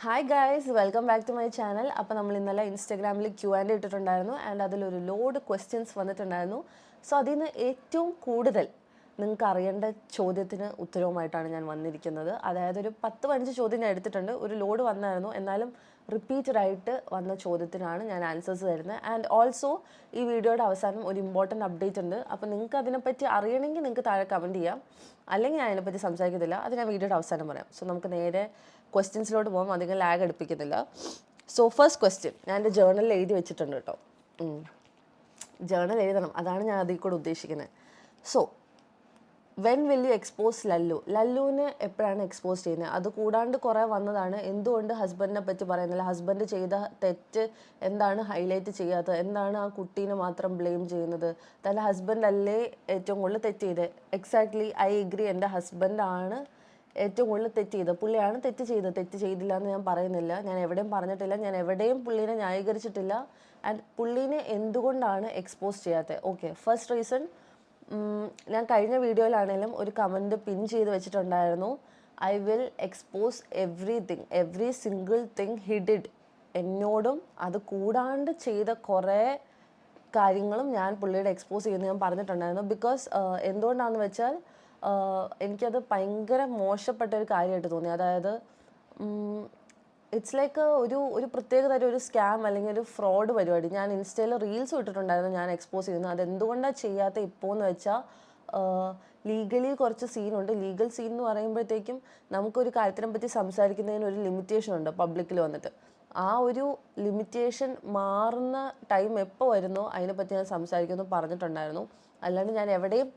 Hi guys, welcome back to my channel. അപ്പോൾ നമ്മൾ ഇന്നലെ ഇൻസ്റ്റാഗ്രാമിൽ Q&A ഇട്ടിട്ടുണ്ടായിരുന്നു ആൻഡ് അതിലൊരു ലോഡ് ക്വസ്റ്റ്യൻസ് വന്നിട്ടുണ്ടായിരുന്നു. സോ അതിൽ നിന്ന് ഏറ്റവും കൂടുതൽ നിങ്ങൾക്ക് അറിയേണ്ട ചോദ്യത്തിന് ഉത്തരവുമായിട്ടാണ് ഞാൻ വന്നിരിക്കുന്നത്. അതായത് ഒരു 10-15 ചോദ്യം ഞാൻ എടുത്തിട്ടുണ്ട്. ഒരു ലോഡ് വന്നായിരുന്നു, എന്നാലും റിപ്പീറ്റഡ് ആയിട്ട് വന്ന ചോദ്യത്തിനാണ് ഞാൻ ആൻസേഴ്സ് തരുന്നത്. ആൻഡ് ഓൾസോ ഈ വീഡിയോയുടെ അവസാനം ഒരു ഇമ്പോർട്ടൻറ്റ് അപ്ഡേറ്റ് ഉണ്ട്. അപ്പോൾ നിങ്ങൾക്ക് അതിനെപ്പറ്റി അറിയണമെങ്കിൽ നിങ്ങൾക്ക് താഴെ കമൻറ്റ് ചെയ്യാം, അല്ലെങ്കിൽ ഞാൻ അതിനെപ്പറ്റി സംസാരിക്കത്തില്ല. അത് ഞാൻ വീഡിയോയുടെ അവസാനം പറയാം. സോ നമുക്ക് നേരെ ക്വസ്റ്റ്യൻസിലോട്ട് പോകാം, അധികം ലാഗ് അടുപ്പിക്കുന്നില്ല. സോ ഫസ്റ്റ് ക്വസ്റ്റ്യൻ ഞാൻ എൻ്റെ ജേർണലിൽ എഴുതി വെച്ചിട്ടുണ്ട് കേട്ടോ. ജേർണൽ എഴുതണം, അതാണ് ഞാൻ അതിൽ കൂടെ ഉദ്ദേശിക്കുന്നത്. So when will you expose Lallu? ലല്ലുവിനെ എപ്പോഴാണ് എക്സ്പോസ് ചെയ്യുന്നത്? അത് കൂടാണ്ട് കുറേ വന്നതാണ്. എന്തുകൊണ്ട് ഹസ്ബൻഡിനെ പറ്റി പറയുന്നില്ല? ഹസ്ബൻഡ് ചെയ്ത തെറ്റ് എന്താണ് ഹൈലൈറ്റ് ചെയ്യാത്തത്? എന്താണ് ആ കുട്ടീനെ മാത്രം ബ്ലെയിം ചെയ്യുന്നത്? തൻ്റെ ഹസ്ബൻഡ് അല്ലേ ഏറ്റവും കൂടുതൽ തെറ്റ് ചെയ്തത്? Exactly, I agree. എൻ്റെ ഹസ്ബൻഡാണ് ഏറ്റവും കൂടുതൽ തെറ്റ് ചെയ്തത്. പുള്ളിയാണ് തെറ്റ് ചെയ്തത്. തെറ്റ് ചെയ്തില്ല എന്ന് ഞാൻ പറയുന്നില്ല, ഞാൻ എവിടെയും പറഞ്ഞിട്ടില്ല, ഞാൻ എവിടെയും പുള്ളീനെ ന്യായീകരിച്ചിട്ടില്ല. ആൻഡ് പുള്ളീനെ എന്തുകൊണ്ടാണ് എക്സ്പോസ് ചെയ്യാത്തത്? ഓക്കെ, ഫസ്റ്റ് റീസൺ, ഞാൻ കഴിഞ്ഞ വീഡിയോയിലാണെങ്കിലും ഒരു കമൻറ്റ് പിൻ ചെയ്ത് വെച്ചിട്ടുണ്ടായിരുന്നു. I will expose everything, every single thing he did. എന്നോടും അത് കൂടാണ്ട് ചെയ്ത കുറേ കാര്യങ്ങളും ഞാൻ പുള്ളിയുടെ എക്സ്പോസ് ചെയ്യുന്നത് ഞാൻ പറഞ്ഞിട്ടുണ്ടായിരുന്നു. ബിക്കോസ് എന്തുകൊണ്ടാണെന്ന് വെച്ചാൽ എനിക്കത് ഭയങ്കര മോശപ്പെട്ട ഒരു കാര്യമായിട്ട് തോന്നി. അതായത് ഇറ്റ്സ് ലൈക്ക് ഒരു പ്രത്യേക തരം ഒരു സ്കാം അല്ലെങ്കിൽ ഒരു ഫ്രോഡ് പരിപാടി. ഞാൻ ഇൻസ്റ്റയിൽ റീൽസ് ഇട്ടിട്ടുണ്ടായിരുന്നു ഞാൻ എക്സ്പോസ് ചെയ്യുന്നത്. അതെന്തുകൊണ്ടാണ് ചെയ്യാത്ത ഇപ്പോൾ എന്ന് വെച്ചാൽ, ലീഗലി കുറച്ച് സീനുണ്ട്. ലീഗൽ സീൻ എന്ന് പറയുമ്പോഴത്തേക്കും നമുക്കൊരു കാര്യത്തിനെ പറ്റി സംസാരിക്കുന്നതിന് ഒരു ലിമിറ്റേഷൻ ഉണ്ട് പബ്ലിക്കിൽ വന്നിട്ട്. ആ ഒരു ലിമിറ്റേഷൻ മാറുന്ന ടൈം എപ്പോൾ വരുന്നോ അതിനെപ്പറ്റി ഞാൻ സംസാരിക്കുമെന്ന് പറഞ്ഞിട്ടുണ്ടായിരുന്നു. അല്ലാണ്ട് ഞാൻ എവിടെയും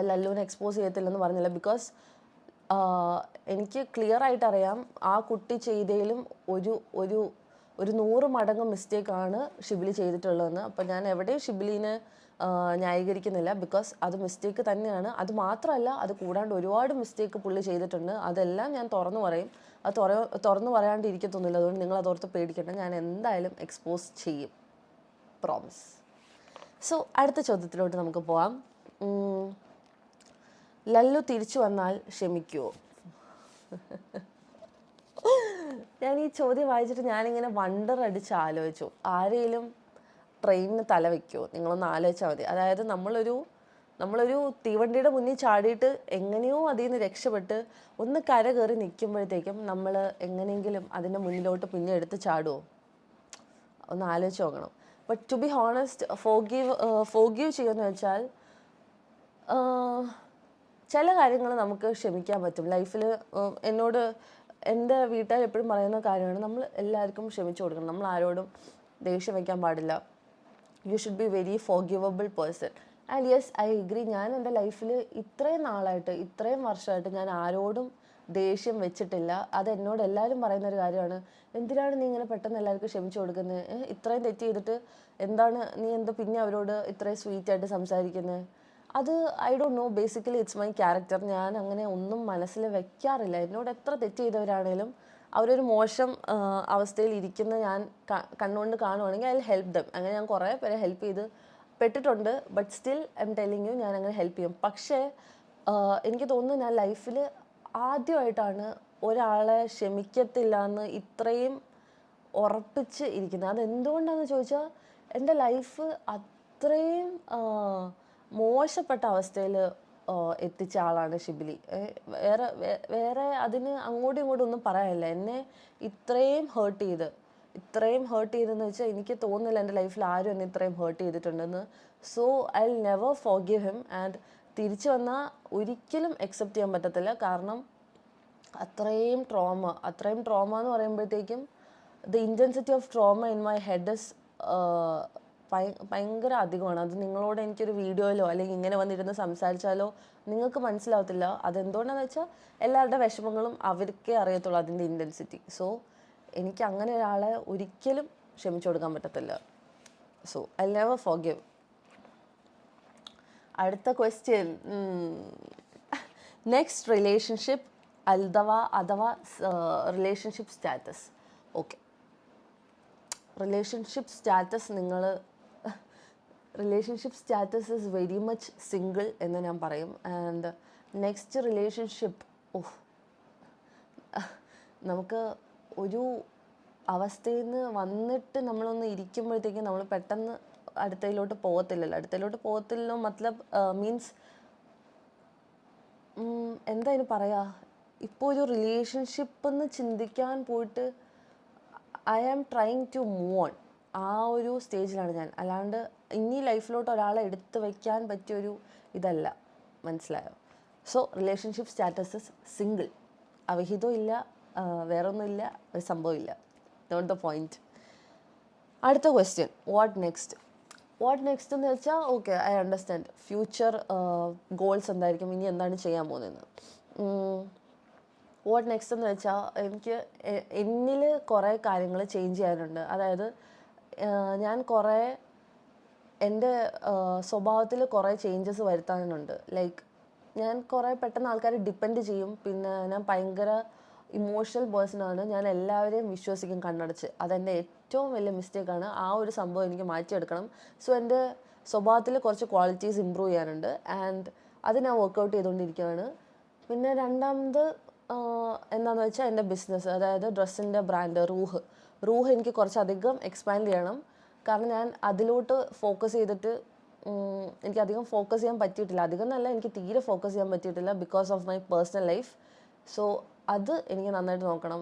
ലല്ലുവിനെ എക്സ്പോസ് ചെയ്യത്തില്ലെന്ന് പറഞ്ഞില്ല. ബിക്കോസ് എനിക്ക് ക്ലിയർ ആയിട്ട് അറിയാം ആ കുട്ടി ചെയ്തതിലും ഒരു 100 മടങ്ങ് മിസ്റ്റേക്കാണ് ഷിബിലി ചെയ്തിട്ടുള്ളതെന്ന്. അപ്പം ഞാൻ എവിടെയും ഷിബിലിനെ ന്യായീകരിക്കുന്നില്ല. ബിക്കോസ് അത് മിസ്റ്റേക്ക് തന്നെയാണ്. അത് മാത്രമല്ല, അത് കൂടാണ്ട് ഒരുപാട് മിസ്റ്റേക്ക് പുള്ളി ചെയ്തിട്ടുണ്ട്. അതെല്ലാം ഞാൻ തുറന്നു പറയും. അത് തുറന്നു പറയാണ്ടിരിക്കത്തൊന്നുമില്ല. അതുകൊണ്ട് നിങ്ങൾ അതോർത്ത് പേടിക്കണ്ട, ഞാൻ എന്തായാലും എക്സ്പോസ് ചെയ്യും, പ്രോമിസ്. സോ അടുത്ത ചോദ്യത്തിലോട്ട് നമുക്ക് പോവാം. ലല്ലു തിരിച്ചു വന്നാൽ ക്ഷമിക്കുമോ? ഞാൻ ഈ ചോദ്യം വായിച്ചിട്ട് ഞാനിങ്ങനെ വണ്ടർ അടിച്ച് ആലോചിച്ചു, ആരെയും ട്രെയിനിന് തല വയ്ക്കുമോ? നിങ്ങളൊന്ന് ആലോചിച്ചാൽ മതി. അതായത് നമ്മളൊരു തീവണ്ടിയുടെ മുന്നിൽ ചാടിയിട്ട് എങ്ങനെയോ അതിൽ നിന്ന് രക്ഷപ്പെട്ട് ഒന്ന് കര കയറി നിൽക്കുമ്പോഴത്തേക്കും നമ്മൾ എങ്ങനെയെങ്കിലും അതിൻ്റെ മുന്നിലോട്ട് പിന്നെ എടുത്ത് ചാടുമോ? ഒന്ന് ആലോചിച്ച് നോക്കണം. But to be honest, forgive ചെയ്യുമെന്ന് വെച്ചാൽ ചില കാര്യങ്ങൾ നമുക്ക് ക്ഷമിക്കാൻ പറ്റും ലൈഫിൽ. എന്നോട് എൻ്റെ വീട്ടുകാർ എപ്പോഴും പറയുന്ന കാര്യമാണ്, നമ്മൾ എല്ലാവർക്കും ക്ഷമിച്ചു കൊടുക്കണം, നമ്മൾ ആരോടും ദേഷ്യം വയ്ക്കാൻ പാടില്ല. You should be very forgivable person. And yes, I agree. ഞാൻ എൻ്റെ ലൈഫിൽ ഇത്രയും നാളായിട്ട്, ഇത്രയും വർഷമായിട്ട് ഞാൻ ആരോടും ദേഷ്യം വെച്ചിട്ടില്ല. അത് എന്നോട് എല്ലാവരും പറയുന്നൊരു കാര്യമാണ്. എന്തിനാണ് നീ ഇങ്ങനെ പെട്ടെന്ന് എല്ലാവർക്കും ക്ഷമിച്ചു കൊടുക്കുന്നത്? ഇത്രയും തെറ്റ് ചെയ്തിട്ട് എന്താണ് നീ എന്താ പിന്നെ അവരോട് ഇത്രയും സ്വീറ്റായിട്ട് സംസാരിക്കുന്നത്? അത് I don't no, basically it's my character. ഞാൻ അങ്ങനെ ഒന്നും മനസ്സിൽ വെക്കാറില്ല. എന്നോട് എത്ര തെറ്റ് ചെയ്തവരാണേലും അവരൊരു മോശം അവസ്ഥയിൽ ഇരിക്കുന്ന ഞാൻ കണ്ണുകൊണ്ട് കാണുവാണെങ്കിൽ ഐ വിൽ ഹെൽപ്പ് ദം. അങ്ങനെ ഞാൻ കുറേ പേരെ ഹെൽപ്പ് ചെയ്ത് പെട്ടിട്ടുണ്ട്. But still I'm telling you, ഞാൻ അങ്ങനെ ഹെൽപ്പ് ചെയ്യും. പക്ഷേ എനിക്ക് തോന്നുന്നു ഞാൻ ലൈഫിൽ ആദ്യമായിട്ടാണ് ഒരാളെ ക്ഷമിക്കത്തില്ല എന്ന് ഇത്രയും ഉറപ്പിച്ച് ഇരിക്കുന്നത്. അതെന്തുകൊണ്ടാണെന്ന് ചോദിച്ചാൽ, എൻ്റെ ലൈഫ് അത്രയും മോശപ്പെട്ട അവസ്ഥയിൽ എത്തിച്ച ആളാണ് ഷിബിലി. വേറെ അതിന് അങ്ങോട്ടും ഇങ്ങോട്ടും ഒന്നും പറയാനില്ല. എന്നെ ഇത്രയും ഹേർട്ട് ചെയ്തെന്ന് വെച്ചാൽ എനിക്ക് തോന്നുന്നില്ല എൻ്റെ ലൈഫിൽ ആരും എന്നെ ഇത്രയും ഹേർട്ട് ചെയ്തിട്ടുണ്ടെന്ന്. So I will never forgive him. And തിരിച്ചു വന്നാൽ ഒരിക്കലും അക്സെപ്റ്റ് ചെയ്യാൻ പറ്റത്തില്ല. കാരണം അത്രയും ട്രോമ എന്ന് പറയുമ്പോഴത്തേക്കും the intensity of trauma in my head is ഭയങ്കര അധികമാണ്. അത് നിങ്ങളോട് എനിക്കൊരു വീഡിയോയിലോ അല്ലെങ്കിൽ ഇങ്ങനെ വന്നിരുന്ന് സംസാരിച്ചാലോ നിങ്ങൾക്ക് മനസ്സിലാവത്തില്ല. അതെന്തുകൊണ്ടാണെന്ന് വെച്ചാൽ എല്ലാവരുടെ വിഷമങ്ങളും അവർക്കേ അറിയത്തുള്ളൂ അതിൻ്റെ ഇൻറ്റൻസിറ്റി. സോ എനിക്ക് അങ്ങനെ ഒരാളെ ഒരിക്കലും ക്ഷമിച്ചു കൊടുക്കാൻ പറ്റത്തില്ല. So I never forgive. അടുത്ത ക്വസ്റ്റ്യൻ, നെക്സ്റ്റ് റിലേഷൻഷിപ്പ് അഥവാ relationship status. Okay, relationship status is very much single എന്ന് ഞാൻ പറയും. നെക്സ്റ്റ് റിലേഷൻഷിപ്പ്, നമുക്ക് ഒരു അവസ്ഥയിൽ നിന്ന് വന്നിട്ട് നമ്മളൊന്ന് ഇരിക്കുമ്പോഴത്തേക്കും നമ്മൾ പെട്ടെന്ന് അടുത്തതിലോട്ട് പോകത്തില്ലല്ലോ മത്ലബ് മീൻസ് എന്താ ഇതിന് പറയുക, ഇപ്പോൾ ഒരു റിലേഷൻഷിപ്പ് എന്ന് ചിന്തിക്കാൻ പോയിട്ട് I am trying to move on. ആ ഒരു സ്റ്റേജിലാണ് ഞാൻ. അല്ലാണ്ട് ഇനി ലൈഫിലോട്ട് ഒരാളെ എടുത്ത് വയ്ക്കാൻ പറ്റിയൊരു ഇതല്ല, മനസ്സിലായോ? സോ റിലേഷൻഷിപ്പ് സ്റ്റാറ്റസ് സിംഗിൾ, അവിഹിതവും ഇല്ല, വേറൊന്നുമില്ല, ഒരു സംഭവമില്ല. Not the point. അടുത്ത ക്വസ്റ്റ്യൻ, വാട്ട് നെക്സ്റ്റ് എന്ന് വെച്ചാൽ okay, I understand future goals എന്തായിരിക്കും, ഇനി എന്താണ് ചെയ്യാൻ പോകുന്നതെന്ന്. വാട്ട് നെക്സ്റ്റ് എന്ന് വെച്ചാൽ എനിക്ക് എന്നിൽ കുറേ കാര്യങ്ങൾ ചേഞ്ച് ചെയ്യാനുണ്ട്. അതായത് ഞാൻ കുറേ എൻ്റെ സ്വഭാവത്തിൽ കുറേ ചേഞ്ചസ് വരുത്താനുണ്ട്. ലൈക്ക് ഞാൻ കുറേ പെട്ടെന്ന് ആൾക്കാരെ ഡിപ്പെൻഡ് ചെയ്യും. പിന്നെ ഞാൻ ഭയങ്കര ഇമോഷണൽ പേഴ്സണാണ്. ഞാൻ എല്ലാവരെയും വിശ്വസിക്കും കണ്ണടച്ച്. അതെൻ്റെ ഏറ്റവും വലിയ മിസ്റ്റേക്കാണ്. ആ ഒരു സംഭവം എനിക്ക് മാറ്റിയെടുക്കണം. സോ എൻ്റെ സ്വഭാവത്തിൽ കുറച്ച് ക്വാളിറ്റീസ് ഇമ്പ്രൂവ് ചെയ്യാനുണ്ട്. ആൻഡ് അത് ഞാൻ വർക്കൗട്ട് ചെയ്തുകൊണ്ടിരിക്കുകയാണ്. പിന്നെ രണ്ടാമത് എന്താണെന്ന് വെച്ചാൽ എൻ്റെ ബിസിനസ്, അതായത് ഡ്രസ്സിൻ്റെ ബ്രാൻഡ് റൂഹ് എനിക്ക് കുറച്ചധികം എക്സ്പാൻഡ് ചെയ്യണം. കാരണം ഞാൻ അതിലോട്ട് ഫോക്കസ് ചെയ്തിട്ട് എനിക്കധികം ഫോക്കസ് ചെയ്യാൻ പറ്റിയിട്ടില്ല. അധികം നല്ല എനിക്ക് തീരെ ഫോക്കസ് ചെയ്യാൻ പറ്റിയിട്ടില്ല because of my personal life. So അത് എനിക്ക് നന്നായിട്ട് നോക്കണം.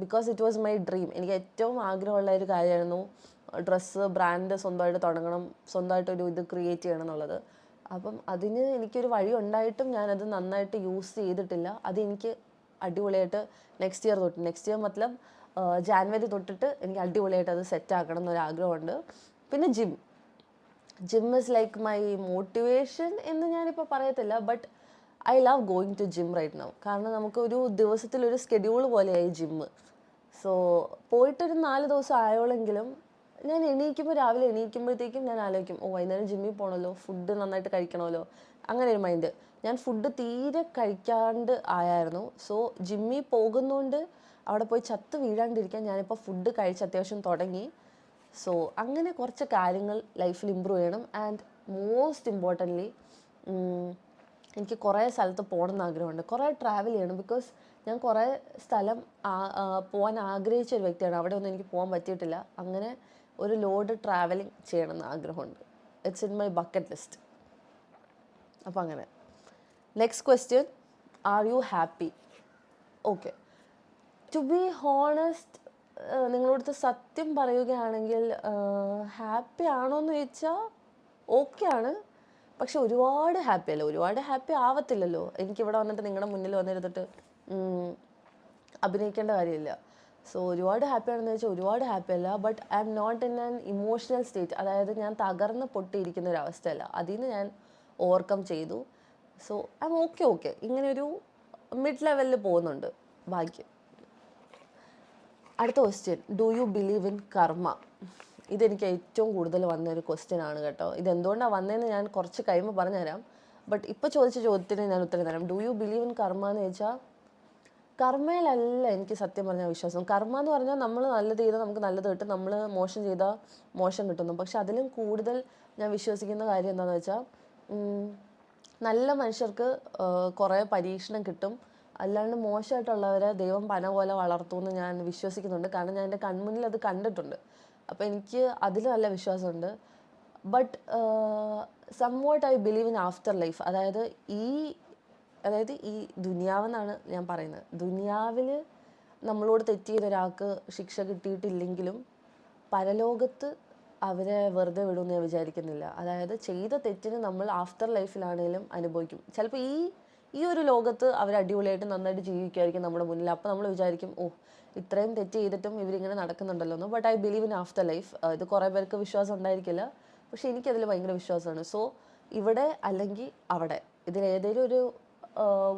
Because it was my dream. എനിക്ക് ഏറ്റവും ആഗ്രഹമുള്ള ഒരു കാര്യമായിരുന്നു ഡ്രസ്സ് ബ്രാൻഡ് സ്വന്തമായിട്ട് തുടങ്ങണം, സ്വന്തമായിട്ടൊരു ഇത് ക്രിയേറ്റ് ചെയ്യണം എന്നുള്ളത്. അപ്പം അതിന് എനിക്കൊരു വഴി ഉണ്ടായിട്ടും ഞാനത് നന്നായിട്ട് യൂസ് ചെയ്തിട്ടില്ല. അതെനിക്ക് അടിപൊളിയായിട്ട് നെക്സ്റ്റ് ഇയർ മത്ലബ് ജാനുവരി തൊട്ടിട്ട് എനിക്ക് അടിപൊളിയായിട്ട് അത് സെറ്റ് ആക്കണം എന്നൊരാഗ്രഹമുണ്ട്. പിന്നെ gym is like my motivation എന്ന് ഞാനിപ്പോൾ പറയത്തില്ല. But I love going to gym right now. കാരണം നമുക്കൊരു ദിവസത്തിലൊരു സ്കെഡ്യൂൾ പോലെയായി ജിമ്മ്. സോ പോയിട്ടൊരു 4 ദിവസം ആയോളെങ്കിലും ഞാൻ രാവിലെ എണീക്കുമ്പോഴത്തേക്കും ഞാൻ ആലോചിക്കും, വൈകുന്നേരം ജിമ്മിൽ പോകണമല്ലോ, ഫുഡ് നന്നായിട്ട് കഴിക്കണമല്ലോ, അങ്ങനെ ഒരു മൈൻഡ്. ഞാൻ ഫുഡ് തീരെ കഴിക്കാണ്ട് ആയായിരുന്നു. സോ ജിമ്മിൽ പോകുന്നതുകൊണ്ട് അവിടെ പോയി ചത്ത് വീഴാണ്ടിരിക്കാൻ ഞാനിപ്പോൾ ഫുഡ് കഴിച്ച് അത്യാവശ്യം തുടങ്ങി. സോ അങ്ങനെ കുറച്ച് കാര്യങ്ങൾ ലൈഫിൽ ഇമ്പ്രൂവ് ചെയ്യണം. ആൻഡ് മോസ്റ്റ് ഇമ്പോർട്ടൻ്റ്ലി എനിക്ക് കുറേ സ്ഥലത്ത് പോകണം എന്ന് ആഗ്രഹമുണ്ട്. കുറേ ട്രാവൽ ചെയ്യണം. ബിക്കോസ് ഞാൻ കുറേ സ്ഥലം പോകാൻ ആഗ്രഹിച്ച ഒരു വ്യക്തിയാണ്. അവിടെ ഒന്നും എനിക്ക് പോകാൻ പറ്റിയിട്ടില്ല. അങ്ങനെ ഒരു ലോഡ് ട്രാവലിംഗ് ചെയ്യണം എന്ന് ആഗ്രഹമുണ്ട്. It's in my bucket list. അപ്പം അങ്ങനെ. Next question, are you happy? Okay, to be honest, നിങ്ങളോടത്ത് സത്യം പറയുകയാണെങ്കിൽ ഹാപ്പി ആണോ എന്ന് ചോദിച്ചാൽ ഓക്കെ ആണ്. പക്ഷെ ഒരുപാട് ഹാപ്പി അല്ല, ഒരുപാട് ഹാപ്പി ആവത്തില്ലല്ലോ. എനിക്കിവിടെ വന്നിട്ട് നിങ്ങളുടെ മുന്നിൽ വന്നിരുന്നിട്ട് അഭിനയിക്കേണ്ട കാര്യമില്ല. സോ ഒരുപാട് ഹാപ്പി ആണെന്ന് വെച്ചാൽ ഒരുപാട് ഹാപ്പി അല്ല. But I am not in an emotional state. അതായത് ഞാൻ തകർന്ന് പൊട്ടിയിരിക്കുന്ന ഒരു അവസ്ഥയല്ല. അതിൽ നിന്ന് ഞാൻ ഓവർകം ചെയ്തു. So I M okay. ഇങ്ങനെ ഒരു മിഡ് ലെവലിൽ പോകുന്നുണ്ട്. ഭാഗ്യം. അടുത്ത question, do you believe in കർമ്മ? ഇതെനിക്ക് ഏറ്റവും കൂടുതൽ വന്നൊരു ക്വസ്റ്റ്യൻ ആണ് കേട്ടോ. ഇതെന്തുകൊണ്ടാണ് വന്നതെന്ന് ഞാൻ കുറച്ച് കഴിയുമ്പോൾ പറഞ്ഞുതരാം. ബട്ട് ഇപ്പോൾ ചോദിച്ച ചോദ്യത്തിന് ഞാൻ ഉത്തരം തരാം. ഡു യു ബിലീവ് ഇൻ കർമ്മ എന്ന് ചോദിച്ചാൽ കർമ്മയിലല്ല എനിക്ക് സത്യം പറഞ്ഞാൽ വിശ്വാസം. കർമ്മ എന്ന് പറഞ്ഞാൽ നമ്മൾ നല്ലത് ചെയ്താൽ നമുക്ക് നല്ലത് കിട്ടും, നമ്മൾ മോശം ചെയ്താൽ മോശം കിട്ടുന്നു. പക്ഷെ അതിലും കൂടുതൽ ഞാൻ വിശ്വസിക്കുന്ന കാര്യം എന്താണെന്ന് വെച്ചാൽ നല്ല മനുഷ്യർക്ക് കുറേ പരീക്ഷണം കിട്ടും. അല്ലാണ്ട് മോശമായിട്ടുള്ളവരെ ദൈവം പന പോലെ വളർത്തുമെന്ന് ഞാൻ വിശ്വസിക്കുന്നുണ്ട്. കാരണം ഞാൻ എൻ്റെ കൺമുന്നിൽ അത് കണ്ടിട്ടുണ്ട്. അപ്പോൾ എനിക്ക് അതിൽ നല്ല വിശ്വാസമുണ്ട്. But somewhat I believe in after life. അതായത് ഈ ദുനിയാവെന്നാണ് ഞാൻ പറയുന്നത്. ദുനിയാവിൽ നമ്മളോട് തെറ്റ് ചെയ്ത ഒരാൾക്ക് ശിക്ഷ കിട്ടിയിട്ടില്ലെങ്കിലും പരലോകത്ത് അവരെ വെറുതെ വിടുമെന്ന് ഞാൻ വിചാരിക്കുന്നില്ല. അതായത് ചെയ്ത തെറ്റിന് നമ്മൾ ആഫ്റ്റർ ലൈഫിലാണെങ്കിലും അനുഭവിക്കും. ചിലപ്പോൾ ഈ ഒരു ലോകത്ത് അവർ അടിപൊളിയായിട്ട് നന്നായിട്ട് ജീവിക്കുമായിരിക്കും നമ്മുടെ മുന്നിൽ. അപ്പോൾ നമ്മൾ വിചാരിക്കും, ഇത്രയും തെറ്റ് ചെയ്തിട്ടും ഇവരിങ്ങനെ നടക്കുന്നുണ്ടല്ലോ എന്ന്. But I believe in after life. ഇത് കുറേ പേർക്ക് വിശ്വാസം ഉണ്ടായിരിക്കില്ല, പക്ഷേ എനിക്കതിൽ ഭയങ്കര വിശ്വാസമാണ്. സോ ഇവിടെ അല്ലെങ്കിൽ അവിടെ, ഇതിലേതെങ്കിലും ഒരു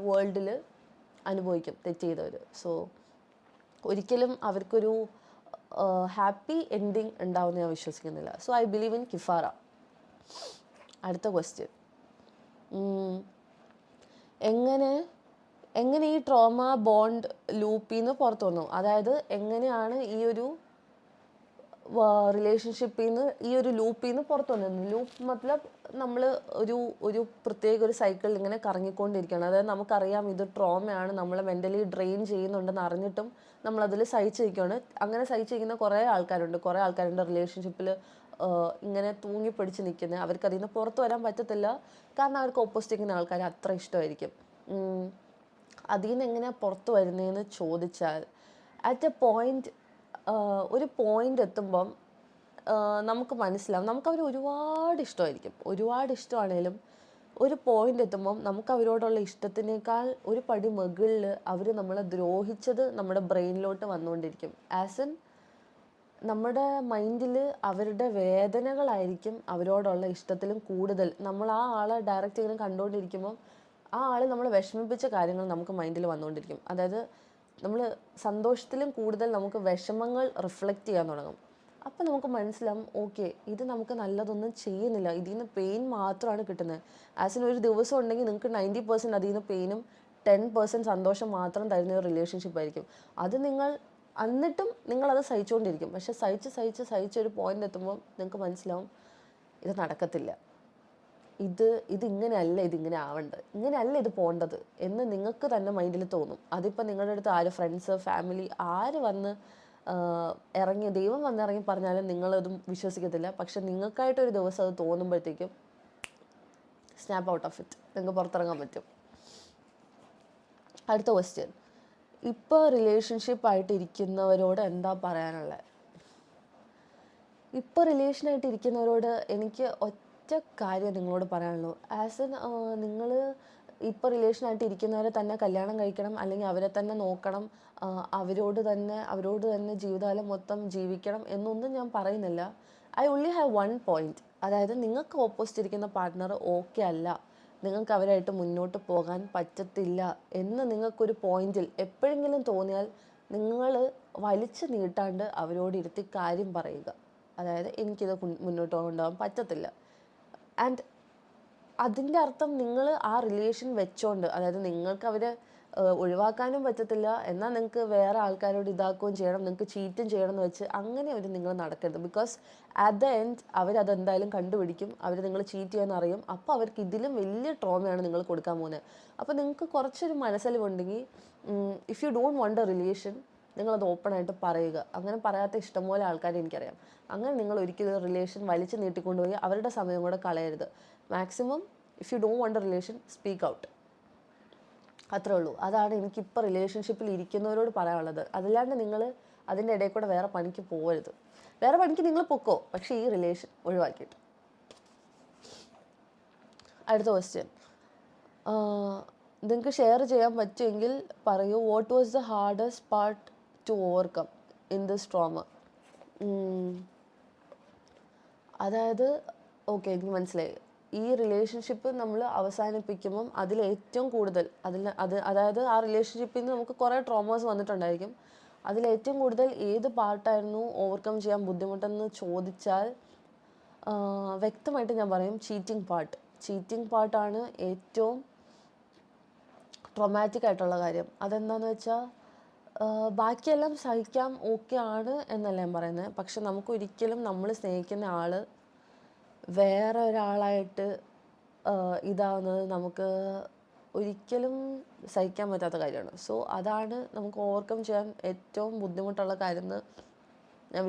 വേൾഡിൽ അനുഭവിക്കും തെറ്റ് ചെയ്തവർ. സോ ഒരിക്കലും അവർക്കൊരു ഹാപ്പി എൻഡിങ് ഉണ്ടാവുമെന്ന് ഞാൻ വിശ്വസിക്കുന്നില്ല. സോ ഐ ബിലീവ് ഇൻ കിഫാറ. അടുത്ത ക്വസ്റ്റ്യൻ, എങ്ങനെ ഈ ട്രോമ ബോണ്ട് ലൂപ്പിൽ നിന്ന് പുറത്തു വന്നു? അതായത് എങ്ങനെയാണ് ഈ ഒരു റിലേഷൻഷിപ്പിൽ നിന്ന് ഈ ഒരു ലൂപ്പിൽ നിന്ന് പുറത്തു വന്നിരുന്നു. ലൂപ്പ് മത്ലബ് നമ്മൾ ഒരു ഒരു പ്രത്യേക ഒരു സൈക്കിളിൽ ഇങ്ങനെ കറങ്ങിക്കൊണ്ടിരിക്കുകയാണ്. അതായത് നമുക്കറിയാം ഇത് ട്രോമയാണ്, നമ്മളെ മെൻ്റലി ഡ്രെയിൻ ചെയ്യുന്നുണ്ടെന്ന് അറിഞ്ഞിട്ടും നമ്മളതിൽ സഹിച്ചിരിക്കുകയാണ്. അങ്ങനെ സഹിച്ചിരിക്കുന്ന കുറേ ആൾക്കാരുണ്ട് റിലേഷൻഷിപ്പിൽ ഇങ്ങനെ തൂങ്ങിപ്പിടിച്ച് നിൽക്കുന്നത്. അവർക്ക് അതിൽ നിന്ന് പുറത്ത് വരാൻ പറ്റത്തില്ല, കാരണം അവർക്ക് ഓപ്പോസിറ്റ് നിൽക്കുന്ന ആൾക്കാരെ അത്ര ഇഷ്ടമായിരിക്കും. അതിൽ നിന്ന് എങ്ങനെയാണ് പുറത്ത് വരുന്നതെന്ന് ചോദിച്ചാൽ, അറ്റ് എ പോയിന്റ് ഒരു പോയിന്റ് എത്തുമ്പം നമുക്ക് മനസ്സിലാവും നമുക്കവർ ഒരുപാട് ഇഷ്ടമാണെങ്കിലും ഒരു പോയിന്റ് എത്തുമ്പം നമുക്ക് അവരോടുള്ള ഇഷ്ടത്തിനേക്കാൾ ഒരു പടി മുകളിൽ അവർ നമ്മളെ ദ്രോഹിച്ചത് നമ്മുടെ ബ്രെയിനിലോട്ട് വന്നുകൊണ്ടിരിക്കും. ആസ് ഇൻ നമ്മുടെ മൈൻഡിൽ അവരുടെ വേദനകളായിരിക്കും അവരോടുള്ള ഇഷ്ടത്തിലും കൂടുതൽ. നമ്മൾ ആ ആളെ ഡയറക്റ്റ് ഇങ്ങനെ കണ്ടുകൊണ്ടിരിക്കുമ്പം ആ ആൾ നമ്മളെ വിഷമിപ്പിച്ച കാര്യങ്ങൾ നമുക്ക് മൈൻഡിൽ വന്നുകൊണ്ടിരിക്കും. അതായത് നമ്മൾ സന്തോഷത്തിലും കൂടുതൽ നമുക്ക് വിഷമങ്ങൾ റിഫ്ലക്റ്റ് ചെയ്യാൻ തുടങ്ങും. അപ്പം നമുക്ക് മനസ്സിലാവും, ഓക്കെ, ഇത് നമുക്ക് നല്ലതൊന്നും ചെയ്യുന്നില്ല, ഇതിൽ നിന്ന് പെയിൻ മാത്രമാണ് കിട്ടുന്നത്. ആസിന് ഒരു ദിവസം ഉണ്ടെങ്കിൽ നിങ്ങൾക്ക് 90% അതിൽ നിന്ന് പെയിനും 10% സന്തോഷം മാത്രം തരുന്ന ഒരു റിലേഷൻഷിപ്പ് ആയിരിക്കും. അത് എന്നിട്ടും നിങ്ങളത് സഹിച്ചുകൊണ്ടിരിക്കും. പക്ഷെ സഹിച്ചൊരു പോയിന്റ് എത്തുമ്പോൾ നിങ്ങൾക്ക് മനസ്സിലാവും ഇത് നടക്കത്തില്ല, ഇതിങ്ങനെയല്ല, ഇതിങ്ങനെ ആവേണ്ടത്, ഇങ്ങനെയല്ല ഇത് പോകേണ്ടത് എന്ന് നിങ്ങൾക്ക് തന്നെ മൈൻഡിൽ തോന്നും. അതിപ്പോൾ നിങ്ങളുടെ അടുത്ത് ആര്, ഫ്രണ്ട്സ്, ഫാമിലി, ആര് വന്ന് ദൈവം വന്നിറങ്ങി പറഞ്ഞാലും നിങ്ങളതും വിശ്വസിക്കത്തില്ല. പക്ഷെ നിങ്ങൾക്കായിട്ടൊരു ദിവസം അത് തോന്നുമ്പോഴത്തേക്കും സ്നാപ്പ് ഔട്ട് ഓഫ് ഇറ്റ്, നിങ്ങൾക്ക് പുറത്തിറങ്ങാൻ പറ്റും. അടുത്ത ക്വസ്റ്റ്യൻ, ഇപ്പോൾ റിലേഷൻഷിപ്പായിട്ട് ഇരിക്കുന്നവരോട് എന്താ പറയാനുള്ളത്? ഇപ്പോൾ റിലേഷനായിട്ട് ഇരിക്കുന്നവരോട് എനിക്ക് ഒറ്റ കാര്യം നിങ്ങളോട് പറയാനുള്ളൂ. ആസ് എൻ നിങ്ങൾ ഇപ്പോൾ റിലേഷനായിട്ട് ഇരിക്കുന്നവരെ തന്നെ കല്യാണം കഴിക്കണം, അല്ലെങ്കിൽ അവരെ തന്നെ നോക്കണം, അവരോട് തന്നെ ജീവിതകാലം മൊത്തം ജീവിക്കണം എന്നൊന്നും ഞാൻ പറയുന്നില്ല. I only have one point. അതായത് നിങ്ങൾക്ക് ഓപ്പോസിറ്റ് ഇരിക്കുന്ന പാർട്ട്ണർ ഓക്കെ അല്ല, നിങ്ങൾക്ക് അവരായിട്ട് മുന്നോട്ട് പോകാൻ പറ്റത്തില്ല എന്ന് നിങ്ങൾക്കൊരു പോയിന്റിൽ എപ്പോഴെങ്കിലും തോന്നിയാൽ നിങ്ങൾ വലിച്ചു നീട്ടാണ്ട് അവരോട് ഇരുത്തി കാര്യം പറയുക. അതായത് എനിക്കിത് മുന്നോട്ട് കൊണ്ടുപോകാൻ പറ്റത്തില്ല. ആൻഡ് അതിൻ്റെ അർത്ഥം നിങ്ങൾ ആ റിലേഷൻ വെച്ചോണ്ട്, അതായത് നിങ്ങൾക്ക് അവരെ ഒഴിവാക്കാനും പറ്റത്തില്ല, എന്നാൽ നിങ്ങൾക്ക് വേറെ ആൾക്കാരോട് ഇതാക്കുകയും ചെയ്യണം, നിങ്ങൾക്ക് ചീറ്റും ചെയ്യണം എന്ന് വെച്ച് അങ്ങനെ നിങ്ങൾ നടക്കരുത്. ബിക്കോസ് അറ്റ് ദ എൻഡ് അവരതെന്തായാലും കണ്ടുപിടിക്കും, അവർ നിങ്ങൾ ചീറ്റ് ചെയ്യാന്ന് അറിയും. അപ്പോൾ അവർക്ക് ഇതിലും വലിയ ട്രോമയാണ് നിങ്ങൾ കൊടുക്കാൻ പോകുന്നത്. അപ്പോൾ നിങ്ങൾക്ക് കുറച്ചൊരു മനസ്സിലുണ്ടെങ്കിൽ, if you don't want a relation, നിങ്ങളത് ഓപ്പണായിട്ട് പറയുക. അങ്ങനെ പറയാത്ത ഇഷ്ടംപോലെ ആൾക്കാരെ എനിക്കറിയാം. അങ്ങനെ നിങ്ങൾ ഒരിക്കലും റിലേഷൻ വലിച്ചു നീട്ടിക്കൊണ്ടുപോയി അവരുടെ സമയം കൂടെ കളയരുത്. Maximum if you don't want a relation, speak out. അത്രേ ഉള്ളൂ. അതാണ് എനിക്കിപ്പോൾ റിലേഷൻഷിപ്പിൽ ഇരിക്കുന്നവരോട് പറയാനുള്ളത്. അതല്ലാണ്ട് നിങ്ങൾ അതിൻ്റെ ഇടയിൽ കൂടെ വേറെ പണിക്ക് പോകരുത്. വേറെ പണിക്ക് നിങ്ങൾ പൊക്കോ, പക്ഷേ ഈ റിലേഷൻ ഒഴിവാക്കിയിട്ട്. അടുത്ത ക്വസ്റ്റ്യൻ, നിങ്ങൾക്ക് ഷെയർ ചെയ്യാൻ പറ്റുമെങ്കിൽ പറയൂ, what was the hardest part two overcome in this trauma? അതായത് ഓക്കെ, എനിക്ക് മനസ്സിലായി. ഈ റിലേഷൻഷിപ്പ് നമ്മൾ അവസാനിപ്പിക്കുമ്പം അതിലേറ്റവും കൂടുതൽ അതായത് ആ റിലേഷൻഷിപ്പിൽ നിന്ന് നമുക്ക് കുറേ ട്രോമാസ് വന്നിട്ടുണ്ടായിരിക്കും. അതിലേറ്റവും കൂടുതൽ ഏത് പാർട്ടായിരുന്നു ഓവർകം ചെയ്യാൻ ബുദ്ധിമുട്ടെന്ന് ചോദിച്ചാൽ വ്യക്തമായിട്ട് ഞാൻ പറയും ചീറ്റിംഗ് പാർട്ടാണ് ഏറ്റവും ട്രോമാറ്റിക് ആയിട്ടുള്ള കാര്യം. അതെന്താണെന്ന് വെച്ചാൽ ബാക്കിയെല്ലാം സഹിക്കാം, ഓക്കെ ആണ് എന്നല്ല ഞാൻ പറയുന്നത്. പക്ഷെ നമുക്കൊരിക്കലും നമ്മൾ സ്നേഹിക്കുന്ന ആൾ വേറെ ഒരാളായിട്ട് ഇതാവുന്നത് നമുക്ക് ഒരിക്കലും സഹിക്കാൻ പറ്റാത്ത കാര്യമാണ്. സോ അതാണ് നമുക്ക് ഓവർകം ചെയ്യാൻ ഏറ്റവും ബുദ്ധിമുട്ടുള്ള കാര്യം എന്ന് ഞാൻ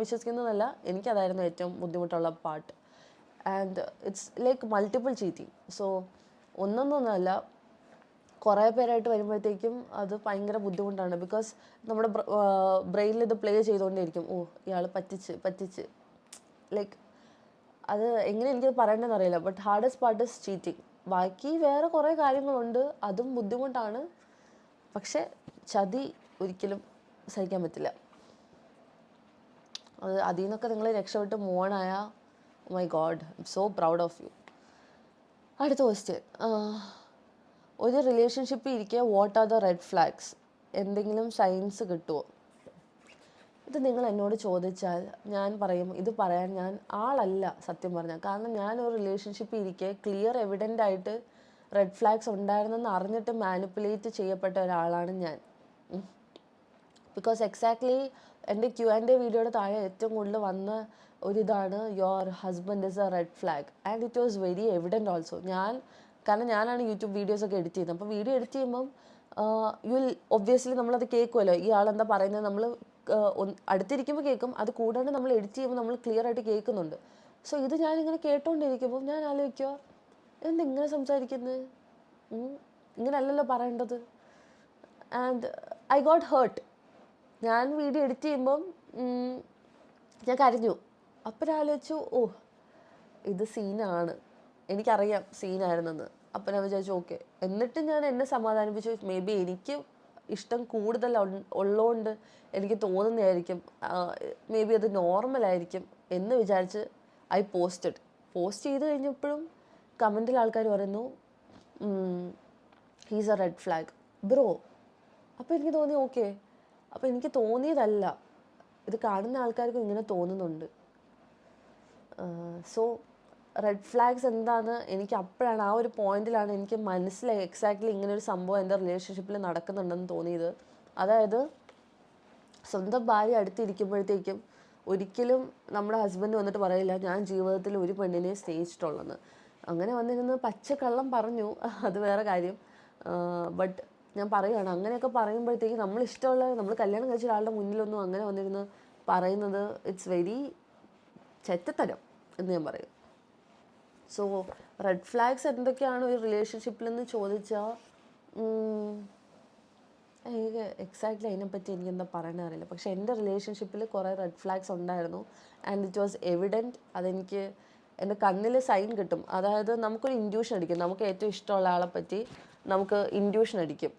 വിശ്വസിക്കുന്നതല്ല, എനിക്കതായിരുന്നു ഏറ്റവും ബുദ്ധിമുട്ടുള്ള part. And it's like multiple cheating. So ഒന്നൊന്നല്ല, കുറേ പേരായിട്ട് വരുമ്പോഴത്തേക്കും അത് ഭയങ്കര ബുദ്ധിമുട്ടാണ്. ബിക്കോസ് നമ്മുടെ ബ്രെയിനിൽ ഇത് പ്ലേ ചെയ്തുകൊണ്ടേയിരിക്കും, ഓ ഇയാൾ പറ്റിച്ച് ലൈക്ക് അത് എങ്ങനെ എനിക്കത് പറയേണ്ടതെന്ന് അറിയില്ല. But hardest part is cheating. ബാക്കി വേറെ കുറേ കാര്യങ്ങളുണ്ട്, അതും ബുദ്ധിമുട്ടാണ്. പക്ഷെ ചതി ഒരിക്കലും സഹിക്കാൻ പറ്റില്ല. അതിൽ നിന്നൊക്കെ നിങ്ങൾ രക്ഷപ്പെട്ട് മൂവണായ, my God, I'm so proud of you. അടുത്ത ക്വസ്റ്റ്യൻ, ഒരു റിലേഷൻഷിപ്പിൽ ഇരിക്കുക, what are the red flags? എന്തെങ്കിലും സൈൻസ് കിട്ടുമോ? ഇത് നിങ്ങൾ എന്നോട് ചോദിച്ചാൽ ഞാൻ പറയും, ഇത് പറയാൻ ഞാൻ ആളല്ല സത്യം പറഞ്ഞാൽ. കാരണം ഞാനൊരു റിലേഷൻഷിപ്പിൽ ഇരിക്കെ ക്ലിയർ എവിഡൻ്റ് ആയിട്ട് റെഡ് ഫ്ലാഗ്സ് ഉണ്ടായിരുന്നെന്ന് അറിഞ്ഞിട്ട് മാനിപ്പുലേറ്റ് ചെയ്യപ്പെട്ട ഒരാളാണ് ഞാൻ. ബിക്കോസ് എക്സാക്ട്ലി എൻ്റെ Q&A വീഡിയോയുടെ താഴെ ഏറ്റവും കൂടുതൽ വന്ന ഒരിതാണ് your husband is A red flag and it was very evident also. കാരണം ഞാനാണ് യൂട്യൂബ് വീഡിയോസൊക്കെ എഡിറ്റ് ചെയ്യുന്നത്. അപ്പോൾ വീഡിയോ എഡിറ്റ് ചെയ്യുമ്പം യു വിൽ ഒബ്വിയസ്ലി നമ്മളത് കേൾക്കുമല്ലോ, ഈ ആളെന്താ പറയുന്നത് നമ്മൾ അടുത്തിരിക്കുമ്പോൾ കേൾക്കും, അത് കൂടാണ്ട് നമ്മൾ എഡിറ്റ് ചെയ്യുമ്പോൾ നമ്മൾ ക്ലിയർ ആയിട്ട് കേൾക്കുന്നുണ്ട്. സോ ഇത് ഞാനിങ്ങനെ കേട്ടോണ്ടിരിക്കുമ്പോൾ ഞാൻ ആലോചിക്കുക, എന്തിങ്ങനെ സംസാരിക്കുന്നത്, ഇങ്ങനെയല്ലല്ലോ പറയേണ്ടത്. And I got hurt. ഞാൻ വീഡിയോ എഡിറ്റ് ചെയ്യുമ്പം ഞാൻ കരഞ്ഞു. അപ്പം ആലോചിച്ചു, ഇത് സീനാണ്, എനിക്കറിയാം സീനായിരുന്നെന്ന്. അപ്പം ഞാൻ വിചാരിച്ചു ഓക്കെ. എന്നിട്ട് ഞാൻ എന്നെ സമാധാനിപ്പിച്ചു, മേ ബി എനിക്ക് ഇഷ്ടം കൂടുതൽ ഉള്ളതുകൊണ്ട് എനിക്ക് തോന്നുന്നതായിരിക്കും, മേ ബി അത് നോർമലായിരിക്കും എന്ന് വിചാരിച്ച് പോസ്റ്റ് ചെയ്ത് കഴിഞ്ഞപ്പോഴും കമൻറ്റിൽ ആൾക്കാർ പറയുന്നു he's A red flag bro. അപ്പോൾ എനിക്ക് തോന്നി ഓക്കെ, അപ്പോൾ എനിക്ക് തോന്നിയതല്ല, ഇത് കാണുന്ന ആൾക്കാർക്കും ഇങ്ങനെ തോന്നുന്നുണ്ട്. സോ റെഡ് ഫ്ലാഗ്സ് എന്താണെന്ന് എനിക്ക് അപ്പോഴാണ്, ആ ഒരു പോയിന്റിലാണ് എനിക്ക് മനസ്സിലായി എക്സാക്ട്ലി ഇങ്ങനൊരു സംഭവം എൻ്റെ റിലേഷൻഷിപ്പിൽ നടക്കുന്നുണ്ടെന്ന് തോന്നിയത്. അതായത് സ്വന്തം ഭാര്യ അടുത്തിരിക്കുമ്പോഴത്തേക്കും ഒരിക്കലും നമ്മുടെ ഹസ്ബൻഡ് വന്നിട്ട് പറയില്ല ഞാൻ ജീവിതത്തിൽ ഒരു പെണ്ണിനെ സ്നേഹിച്ചിട്ടുള്ളതെന്ന്. അങ്ങനെ വന്നിരുന്ന് പച്ചക്കള്ളം പറഞ്ഞു, അത് വേറെ കാര്യം. ബട്ട് ഞാൻ പറയുകയാണ്, അങ്ങനെയൊക്കെ പറയുമ്പോഴത്തേക്ക് നമ്മളിഷ്ടമുള്ള, നമ്മൾ കല്യാണം കഴിച്ച ഒരാളുടെ മുന്നിലൊന്നും അങ്ങനെ വന്നിരുന്ന് പറയുന്നത് ഇറ്റ്സ് വെരി ചെറ്റത്തരം എന്ന് ഞാൻ പറയും. സോ റെഡ് ഫ്ലാഗ്സ് എന്തൊക്കെയാണ് ഒരു റിലേഷൻഷിപ്പിലെന്ന് ചോദിച്ചാൽ എനിക്ക് എക്സാക്ട്ലി അതിനെപ്പറ്റി എനിക്കെന്താ പറയണത് അറിയില്ല. പക്ഷേ എൻ്റെ റിലേഷൻഷിപ്പിൽ കുറേ റെഡ് ഫ്ലാഗ്സ് ഉണ്ടായിരുന്നു ആൻഡ് ഇറ്റ് വാസ് എവിഡൻറ്റ്. അതെനിക്ക് എൻ്റെ കണ്ണിൽ സൈൻ കിട്ടും. അതായത് നമുക്കൊരു ഇൻഡ്യൂഷൻ അടിക്കും, നമുക്ക് ഏറ്റവും ഇഷ്ടമുള്ള ആളെ പറ്റി നമുക്ക് ഇൻഡ്യൂഷൻ അടിക്കും.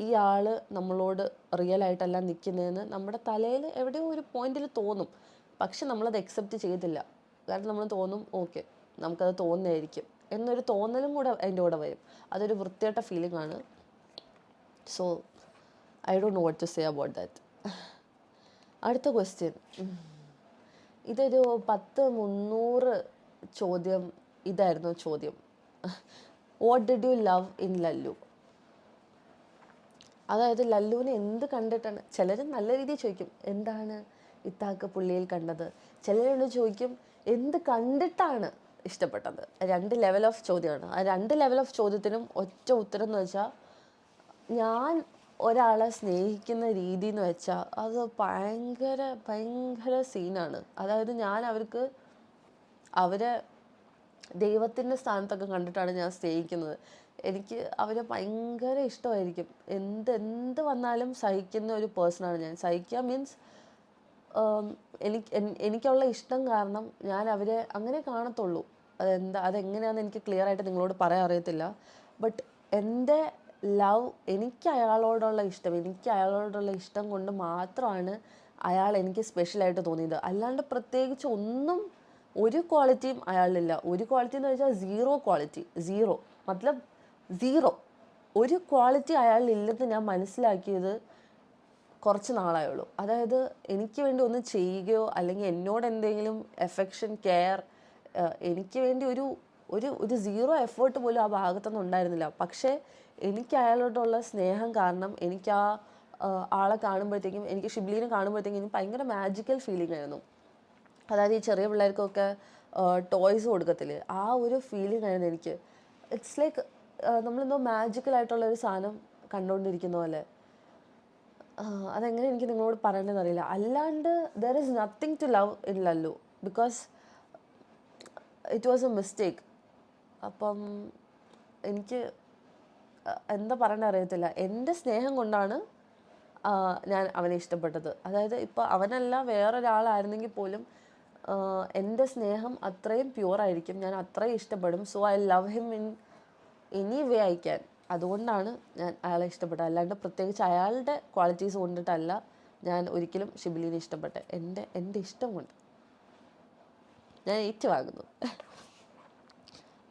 ഈ ആൾ നമ്മളോട് റിയലായിട്ടല്ല നിൽക്കുന്നതെന്ന് നമ്മുടെ തലയിൽ എവിടെയോ ഒരു പോയിന്റിൽ തോന്നും. പക്ഷെ നമ്മളത് അക്സെപ്റ്റ് ചെയ്തില്ല. കാരണം നമ്മൾ തോന്നും ഓക്കെ നമുക്കത് തോന്നുന്നതായിരിക്കും എന്നൊരു തോന്നലും കൂടെ അതിൻ്റെ കൂടെ വരും. അതൊരു വൃത്തികെട്ട ഫീലിംഗ് ആണ്. So I don't know what to say about that. അടുത്ത ക്വസ്റ്റ്യൻ, ഇതൊരു 300 ചോദ്യം ഇതായിരുന്നു ചോദ്യം. What did you love in Lallu? അതായത് ലല്ലുവിനെ എന്ത് കണ്ടിട്ടാണ്, ചിലർ നല്ല രീതിയിൽ ചോദിക്കും എന്താണ് ഇത്താക്ക് പുള്ളിയിൽ കണ്ടത്, ചിലരോട് ചോദിക്കും എന്ത് കണ്ടിട്ടാണ് ഇഷ്ടപ്പെട്ടത്. 2 ലെവൽ ഓഫ് ചോദ്യമാണ്. ആ 2 ലെവൽ ഓഫ് ചോദ്യത്തിനും ഒറ്റ ഉത്തരം എന്ന് വെച്ചാൽ, ഞാൻ ഒരാളെ സ്നേഹിക്കുന്ന രീതി എന്ന് വെച്ചാൽ അത് ഭയങ്കര ഭയങ്കര സീനാണ്. അതായത് ഞാൻ അവരെ ദൈവത്തിൻ്റെ സ്ഥാനത്തൊക്കെ കണ്ടിട്ടാണ് ഞാൻ സ്നേഹിക്കുന്നത്. എനിക്ക് അവരെ ഭയങ്കര ഇഷ്ടമായിരിക്കും. എന്ത് വന്നാലും സഹിക്കുന്ന ഒരു പേഴ്സണാണ് ഞാൻ. സഹിക്കുക മീൻസ് എനിക്കുള്ള ഇഷ്ടം കാരണം ഞാൻ അവരെ അങ്ങനെ കാണത്തുള്ളൂ. അതെങ്ങനെയാണെന്ന് എനിക്ക് ക്ലിയർ ആയിട്ട് നിങ്ങളോട് പറയാൻ അറിയത്തില്ല. ബട്ട് എൻ്റെ ലവ്, എനിക്ക് അയാളോടുള്ള ഇഷ്ടം കൊണ്ട് മാത്രമാണ് അയാൾ എനിക്ക് സ്പെഷ്യലായിട്ട് തോന്നിയത്. അല്ലാണ്ട് പ്രത്യേകിച്ച് ഒരു ക്വാളിറ്റിയും അയാളിലില്ല. ഒരു ക്വാളിറ്റി എന്ന് വെച്ചാൽ 0 ക്വാളിറ്റി, 0 മത്ലബ് 0. ഒരു ക്വാളിറ്റി അയാളിലില്ലെന്ന് ഞാൻ മനസ്സിലാക്കിയത് കുറച്ച് നാളായുള്ളൂ. അതായത് എനിക്ക് വേണ്ടി ഒന്ന് ചെയ്യുകയോ അല്ലെങ്കിൽ എന്നോട് എന്തെങ്കിലും എഫെക്ഷൻ, കെയർ, എനിക്ക് വേണ്ടി ഒരു 0 എഫേർട്ട് പോലും ആ ഭാഗത്തൊന്നും ഉണ്ടായിരുന്നില്ല. പക്ഷേ എനിക്ക് അയാളോടുള്ള സ്നേഹം കാരണം എനിക്ക് ആളെ കാണുമ്പോഴത്തേക്കും, എനിക്ക് ഷിബ്ലീനെ കാണുമ്പോഴത്തേക്കും എനിക്ക് ഭയങ്കര മാജിക്കൽ ഫീലിംഗ് ആയിരുന്നു. അതായത് ഈ ചെറിയ പിള്ളേർക്കൊക്കെ ടോയ്സ് കൊടുക്കത്തില്ലേ, ആ ഒരു ഫീലിംഗ് ആയിരുന്നു എനിക്ക്. ഇറ്റ്സ് ലൈക്ക് നമ്മളെന്തോ മാജിക്കലായിട്ടുള്ളൊരു സാധനം കണ്ടുകൊണ്ടിരിക്കുന്ന പോലെ. അതെങ്ങനെ എനിക്ക് നിങ്ങളോട് പറയേണ്ടതെന്ന് അറിയില്ല. അല്ലാണ്ട് there is nothing to love in Lallu because it was a mistake. അപ്പം എനിക്ക് എന്താ പറയേണ്ടത് അറിയത്തില്ല. എൻ്റെ സ്നേഹം കൊണ്ടാണ് ഞാൻ അവനെ ഇഷ്ടപ്പെട്ടത്. അതായത് ഇപ്പോൾ അവനല്ല വേറൊരാളായിരുന്നെങ്കിൽ പോലും എൻ്റെ സ്നേഹം അത്രയും പ്യുവറായിരിക്കും, ഞാൻ അത്രയും ഇഷ്ടപ്പെടും. So I love him in any way I can. അതുകൊണ്ടാണ് ഞാൻ അയാളെ ഇഷ്ടപ്പെട്ടത്. അല്ലാണ്ട് പ്രത്യേകിച്ച് അയാളുടെ ക്വാളിറ്റീസ് കൊണ്ടിട്ടല്ല ഞാൻ ഒരിക്കലും ഷിബിലിനെ ഇഷ്ടപ്പെട്ടെ. എൻ്റെ ഇഷ്ടം കൊണ്ട് ഞാൻ ഏറ്റുവാങ്ങുന്നു.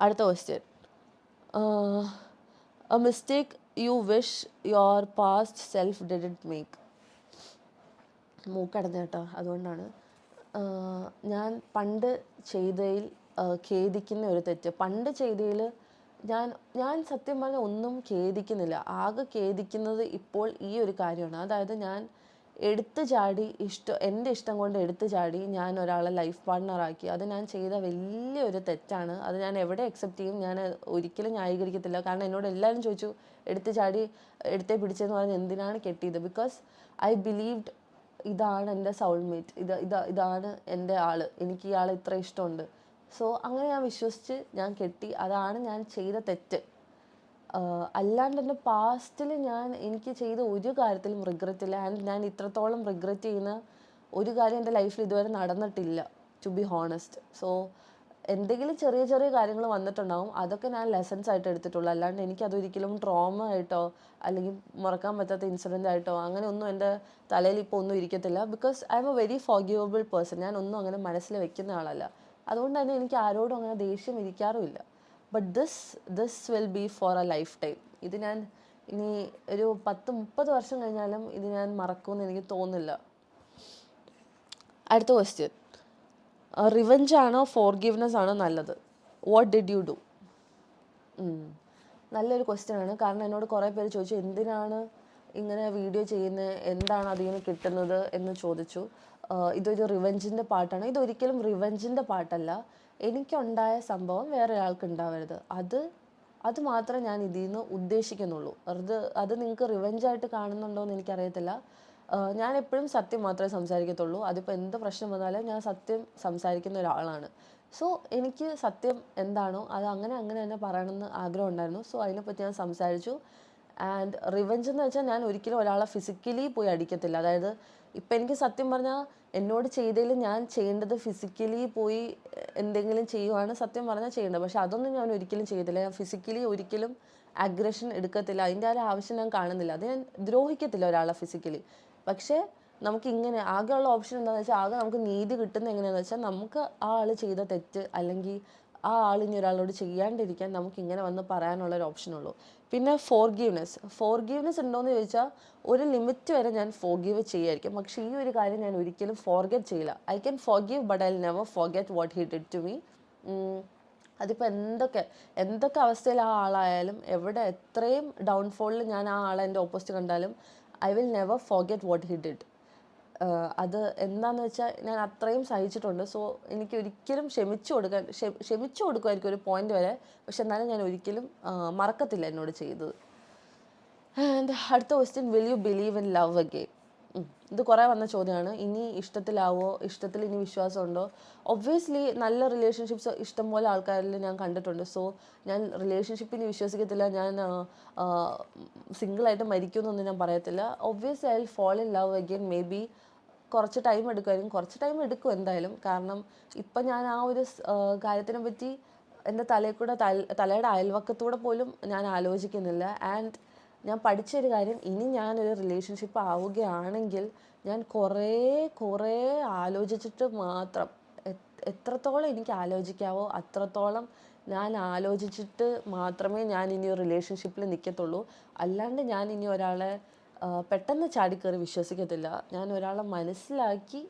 അടുത്ത question, a mistake you wish your past self didn't make. മൂക്കടഞ്ഞ കേട്ടോ, അതുകൊണ്ടാണ്. ഞാൻ പണ്ട് ചെയ്തതിൽ ഖേദിക്കുന്ന ഒരു തെറ്റ്. പണ്ട് ചെയ്തതിൽ ഞാൻ സത്യം പറഞ്ഞാൽ ഒന്നും ഖേദിക്കുന്നില്ല. ആകെ ഖേദിക്കുന്നത് ഇപ്പോൾ ഈ ഒരു കാര്യമാണ്. അതായത് ഞാൻ എടുത്തു ചാടി എൻ്റെ ഇഷ്ടം കൊണ്ട് എടുത്തു ചാടി ഞാൻ ഒരാളെ ലൈഫ് പാർട്ട്ണറാക്കി. അത് ഞാൻ ചെയ്ത വലിയൊരു തെറ്റാണ്. അത് ഞാൻ എവിടെ അക്സെപ്റ്റ് ചെയ്യും, ഞാൻ ഒരിക്കലും ന്യായീകരിക്കത്തില്ല. കാരണം എന്നോട് എല്ലാവരും ചോദിച്ചു എടുത്തു ചാടി എടുത്തേ പിടിച്ചെന്ന് പറഞ്ഞ് എന്തിനാണ് കെട്ടിയത്. ബിക്കോസ് ഐ ബിലീവ്ഡ് ഇതാണ് എൻ്റെ സൗൾമേറ്റ്, ഇതാണ് എൻ്റെ ആള്, എനിക്ക് ഇയാളെ ഇത്ര ഇഷ്ടമുണ്ട്. സോ അങ്ങനെ ഞാൻ വിശ്വസിച്ച് ഞാൻ കെട്ടി. അതാണ് ഞാൻ ചെയ്ത തെറ്റ്. അല്ലാണ്ട് എൻ്റെ പാസ്റ്റിൽ എനിക്ക് ചെയ്ത ഒരു കാര്യത്തിലും റിഗ്രറ്റ് ഇല്ല. ആൻഡ് ഞാൻ ഇത്രത്തോളം റിഗ്രറ്റ് ചെയ്യുന്ന ഒരു കാര്യം എൻ്റെ ലൈഫിൽ ഇതുവരെ നടന്നിട്ടില്ല, ടു ബി ഹോണസ്റ്റ്. സോ എന്തെങ്കിലും ചെറിയ ചെറിയ കാര്യങ്ങൾ വന്നിട്ടുണ്ടാവും, അതൊക്കെ ഞാൻ ലെസൺസ് ആയിട്ട് എടുത്തിട്ടുള്ളൂ. അല്ലാണ്ട് എനിക്കതൊരിക്കലും ട്രോമ ആയിട്ടോ അല്ലെങ്കിൽ മറക്കാൻ പറ്റാത്ത ഇൻസിഡൻ്റ് ആയിട്ടോ അങ്ങനെ ഒന്നും എൻ്റെ തലയിൽ ഇപ്പോൾ ഒന്നും ഇരിക്കത്തില്ല. Because I'm a very forgivable person. ഞാൻ ഒന്നും അങ്ങനെ മനസ്സിൽ വെക്കുന്ന ആളല്ല. അതുകൊണ്ട് തന്നെ എനിക്ക് ആരോടും അങ്ങനെ ദേഷ്യം ഇരിക്കാറുമില്ല. But this will be for a lifetime. ഇത് ഞാൻ ഇനി ഒരു 10-30 വർഷം കഴിഞ്ഞാലും ഇത് ഞാൻ മറക്കുമെന്ന് എനിക്ക് തോന്നുന്നില്ല. അടുത്ത ക്വസ്റ്റ്യൻ, റിവെഞ്ച് ആണോ ഫോർഗിവ്നെസ് ആണോ നല്ലത്? What did you do? നല്ലൊരു ക്വസ്റ്റ്യൻ ആണ്. കാരണം എന്നോട് കുറേ പേര് ചോദിച്ചു എന്തിനാണ് ഇങ്ങനെ വീഡിയോ ചെയ്യുന്നത്, എന്താണ് അതിൽ നിന്ന് കിട്ടുന്നത് എന്ന് ചോദിച്ചു. ഇതൊരു റിവെഞ്ചിൻ്റെ പാട്ടാണ്. ഇതൊരിക്കലും റിവെഞ്ചിൻ്റെ പാട്ടല്ല. എനിക്കുണ്ടായ സംഭവം വേറെ ഒരാൾക്ക് ഉണ്ടാവരുത്, അത് മാത്രമേ ഞാൻ ഇതിൽ നിന്ന് ഉദ്ദേശിക്കുന്നുള്ളൂ. അത് നിങ്ങൾക്ക് റിവെഞ്ചായിട്ട് കാണുന്നുണ്ടോ എന്ന് എനിക്കറിയത്തില്ല. ഞാൻ എപ്പോഴും സത്യം മാത്രമേ സംസാരിക്കത്തുള്ളൂ. അതിപ്പോൾ എന്ത് പ്രശ്നം വന്നാലും ഞാൻ സത്യം സംസാരിക്കുന്ന ഒരാളാണ്. സോ എനിക്ക് സത്യം എന്താണോ അത് അങ്ങനെ തന്നെ പറയണമെന്ന് ആഗ്രഹം ഉണ്ടായിരുന്നു. സോ അതിനെപ്പറ്റി ഞാൻ സംസാരിച്ചു. ആൻഡ് റിവെഞ്ച് എന്ന് വെച്ചാൽ ഞാൻ ഒരിക്കലും ഒരാളെ ഫിസിക്കലി പോയി അടിക്കത്തില്ല. അതായത് ഇപ്പം എനിക്ക് സത്യം പറഞ്ഞാൽ എന്നോട് ചെയ്തതിൽ ഞാൻ ചെയ്യേണ്ടത് ഫിസിക്കലി പോയി എന്തെങ്കിലും ചെയ്യുവാണ് സത്യം പറഞ്ഞാൽ ചെയ്യേണ്ടത്. പക്ഷെ അതൊന്നും ഞാൻ ഒരിക്കലും ചെയ്യത്തില്ല. ഞാൻ ഫിസിക്കലി ഒരിക്കലും അഗ്രഷൻ എടുക്കത്തില്ല. അതിൻ്റെ ആ ഒരു ആവശ്യം ഞാൻ കാണുന്നില്ല. അത് ഞാൻ ദ്രോഹിക്കത്തില്ല ഒരാളെ ഫിസിക്കലി. പക്ഷേ നമുക്കിങ്ങനെ ആകെയുള്ള ഓപ്ഷൻ എന്താണെന്ന് വെച്ചാൽ, ആകെ നമുക്ക് നീതി കിട്ടുന്നത് എങ്ങനെയാണെന്ന് വെച്ചാൽ, നമുക്ക് ആ ആൾ ചെയ്ത തെറ്റ് അല്ലെങ്കിൽ ആ ആൾ ഇനി ഒരാളോട് ചെയ്യാണ്ടിരിക്കാൻ നമുക്ക് ഇങ്ങനെ വന്ന് പറയാനുള്ളൊരു ഓപ്ഷനുള്ളൂ. പിന്നെ ഫോർഗീവ്നെസ് ഉണ്ടോയെന്ന് ചോദിച്ചാൽ ഒരു ലിമിറ്റ് വരെ ഞാൻ ഫോർഗീവ് ചെയ്യായിരിക്കും. പക്ഷേ ഈ ഒരു കാര്യം ഞാൻ ഒരിക്കലും ഫോർഗെറ്റ് ചെയ്യില്ല. I can forgive but I will never forget what he did to me. അതിപ്പോൾ എന്തൊക്കെ അവസ്ഥയിൽ ആ ആളായാലും, എവിടെ എത്രയും ഡൗൺഫോളിൽ ഞാൻ ആ ആളെ എൻ്റെ ഓപ്പോസിറ്റ് കണ്ടാലും I will never forget what he did. അത് എന്താണെന്ന് വെച്ചാൽ ഞാൻ അത്രയും സഹിച്ചിട്ടുണ്ട്. സോ എനിക്ക് ഒരിക്കലും ക്ഷമിച്ചു കൊടുക്കുമായിരിക്കും ഒരു പോയിന്റ് വരെ. പക്ഷെ എന്നാലും ഞാൻ ഒരിക്കലും മറക്കത്തില്ല എന്നോട് ചെയ്തത്. ആൻഡ് അടുത്ത question, will you believe in love again? ഇത് കുറേ വന്ന ചോദ്യമാണ്. ഇനി ഇഷ്ടത്തിൽ ഇനി വിശ്വാസമുണ്ടോ? ഒബ്വിയസ്ലി നല്ല റിലേഷൻഷിപ്സ് ഇഷ്ടംപോലെ ആൾക്കാരിൽ ഞാൻ കണ്ടിട്ടുണ്ട്. സോ ഞാൻ റിലേഷൻഷിപ്പിന് വിശ്വസിക്കത്തില്ല, ഞാൻ സിംഗിളായിട്ട് മരിക്കുമെന്നൊന്നും ഞാൻ പറയത്തില്ല. Obviously I will fall in love again. Maybe കുറച്ച് ടൈം എടുക്കും എന്തായാലും. കാരണം ഇപ്പം ഞാൻ ആ ഒരു കാര്യത്തിനെ പറ്റി എൻ്റെ തലയുടെ അയൽവക്കത്തൂടെ പോലും ഞാൻ ആലോചിക്കുന്നില്ല. ആൻഡ് ഞാൻ പഠിച്ചൊരു കാര്യം, ഇനി ഞാനൊരു റിലേഷൻഷിപ്പ് ആവുകയാണെങ്കിൽ ഞാൻ കുറേ ആലോചിച്ചിട്ട് മാത്രം, എത്രത്തോളം എനിക്ക് ആലോചിക്കാവോ അത്രത്തോളം ഞാൻ ആലോചിച്ചിട്ട് മാത്രമേ ഞാൻ ഇനി ഒരു റിലേഷൻഷിപ്പിൽ നിൽക്കത്തുള്ളൂ. അല്ലാണ്ട് ഞാൻ ഇനി ഒരാളെ പെട്ടെന്ന് ചാടിക്കയറി വിശ്വസിക്കത്തില്ല. ഞാൻ ഒരാളെ മനസ്സിലാക്കി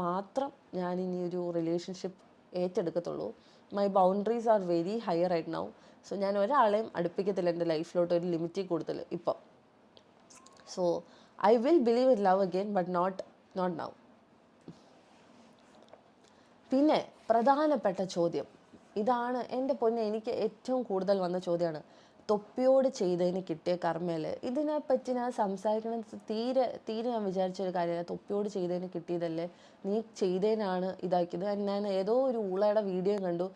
മാത്രം ഞാൻ ഇനി ഒരു റിലേഷൻഷിപ്പ് ഏറ്റെടുക്കത്തുള്ളൂ. My boundaries are very high right now. So ഞാൻ ഒരാളെയും അടുപ്പിക്കത്തില്ല എൻ്റെ ലൈഫിലോട്ട് ഒരു ലിമിറ്റിൽ കൂടുതൽ ഇപ്പം. So I will believe in love again but not now. പിന്നെ പ്രധാനപ്പെട്ട ചോദ്യം ഇതാണ്, എൻ്റെ പൊന്നെ, എനിക്ക് ഏറ്റവും കൂടുതൽ വന്ന ചോദ്യമാണ്, തൊപ്പിയോട് ചെയ്തതിന് കിട്ടിയ കർമ്മയില്. ഇതിനെപ്പറ്റി ഞാൻ സംസാരിക്കണം തീരെ ഞാൻ വിചാരിച്ചൊരു കാര്യമാണ്. തൊപ്പിയോട് ചെയ്തതിന് കിട്ടിയതല്ലേ, നീ ചെയ്തതിനാണ് ഇതാക്കിയത്. ഞാൻ ഏതോ ഒരു ഊളയുടെ വീഡിയോ കണ്ടു,